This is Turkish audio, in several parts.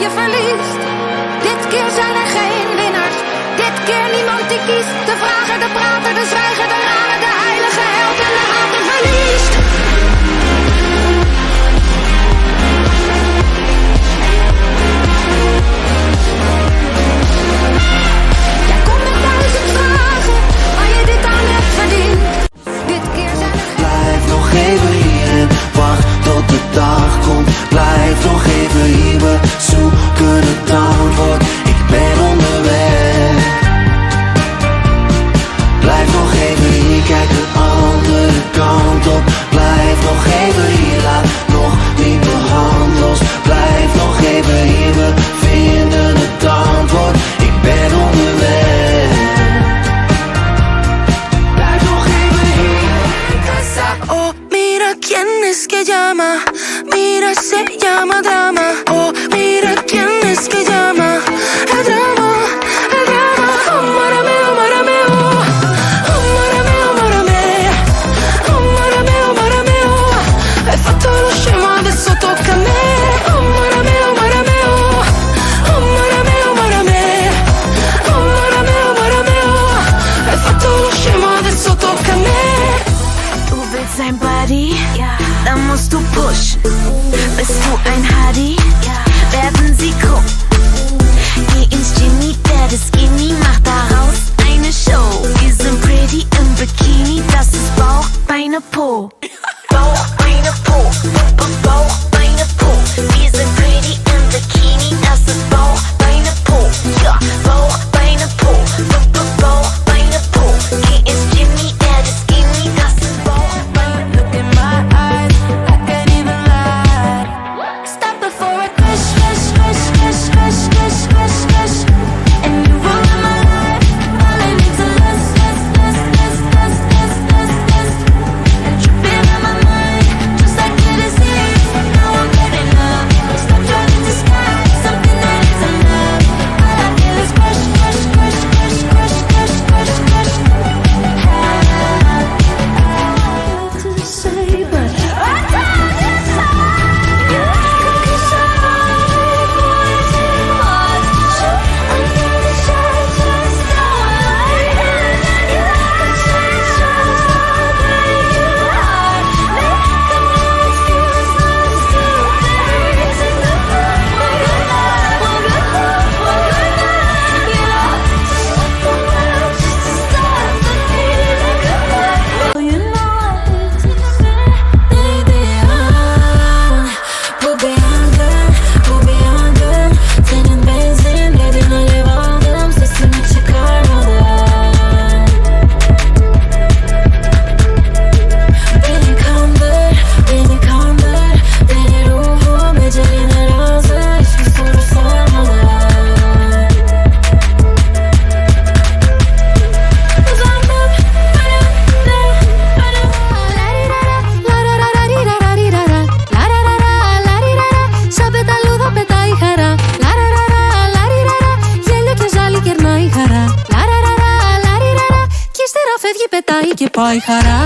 je verliest. Dit keer zijn er geen winnaars. Dit keer niemand die kiest. De vrager, de prater, de zwijger, de rader, de heilige held en de hater verliest. Jij komt met 1000 vragen, waar je dit aan hebt verdiend. Dit keer zijn er geen... Blijf nog even hier en wacht tot de dag komt. Blijf nog even hier, we zoeken het antwoord. Ik ben onderweg. Blijf nog even hier, kijk de andere kant op. Blijf nog even hier, laat nog niet de hand los. Blijf nog even hier, we vinden het antwoord. Ik ben onderweg. Blijf nog even hier. Oh, mira quién es que llama. Mira, se llama drama. Oh, mira quién es que llama. El drama, el drama. Amárame, amárame, oh. Amárame, amárame. Amárame, amárame, oh. Hai fatto lo scemo, adesso tocca a me. Amárame, amárame, oh. Amárame, amárame. Amárame, amárame, oh. Hai fatto lo scemo, adesso tocca a me. Du willst ein Buddy? Ja. Dann musst du push. Bist du ein Hardy? Ja. Werden sie gucken. Geh ins Genie, werde skinny, mach daraus eine Show. Wir sind pretty im Bikini, das ist Bauch, Beine, Po. Bauch, Beine, Po. Bauch, Beine, Po. Wir sind pretty im Bikini, das ist Bauch, Beine, Po. Ja, Bauch, Beine, Po. Bauch, Beine, Po. Geh ins Genie, werde skinny, das ist Bauch, Beine. Look in my eyes, I can't even lie. Stop before I crash, crash, crash, crash, crash, crash, crash, crash. And you rule in my life, all I need to last, last, last, last, last, last, last, last. And tripping in my mind, just like it is here. Now I'm getting up, stop trying to disguise something that isn't love. All I feel is crush, crush, crush, crush, crush, crush, crush, crush. I to say, but I can't πετάει και πάει χαρά.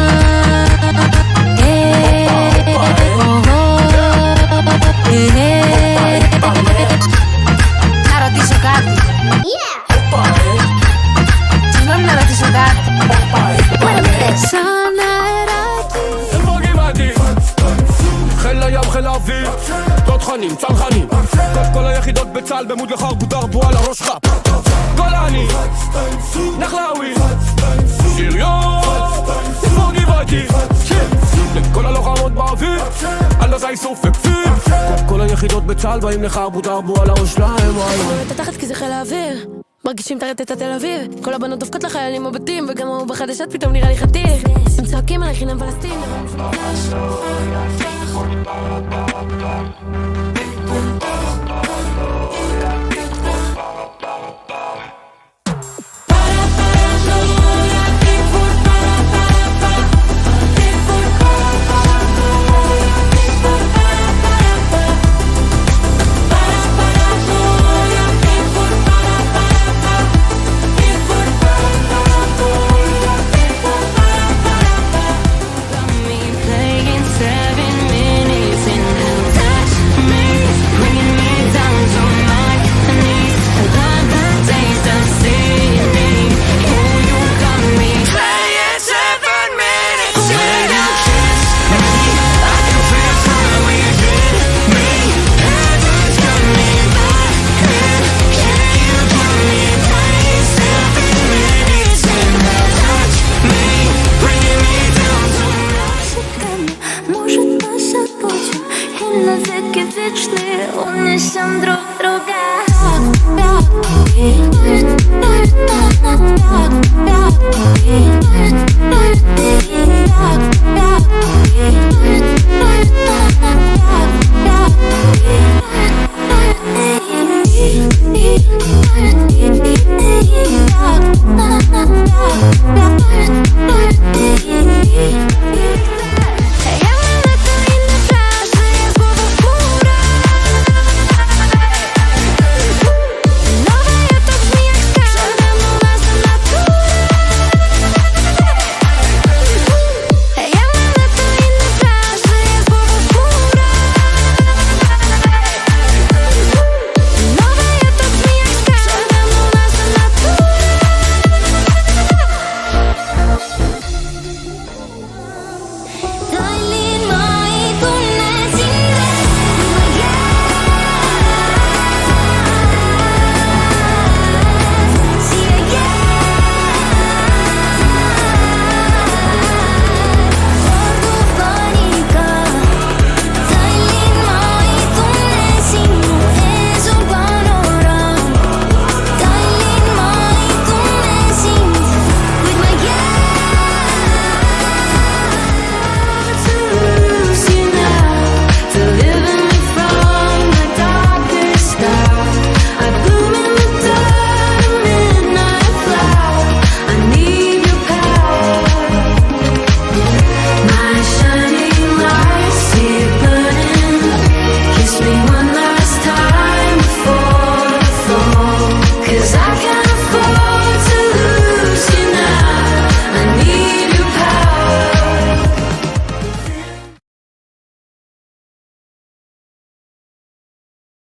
Να ρωτήσω κάτι. Συγγνώμη να ρωτήσω κάτι. Σαν αεράκι. חיל הים, חיל האוויר, תותחנים, צנחנים. כל היחידות בצה"ל במוד לחרבו דרבו על הראש שלך. גולני, נחלאווי, שריון, תפור גבעתי. לכל הלוחמות באוויר, על הזי סופק פיר. כל היחידות בצה"ל באים לחרבו דרבו על הראש שלהם. את התחת כי זה חיל האוויר. מרגישים תרת את התל אביב. כל הבנות דופקות לחיילים בבתים, וגם הוא בחדשות פתאום נראה לי חתיך. הם צועקים עלי חינם פלסטין. Me wieczny, unesią droga.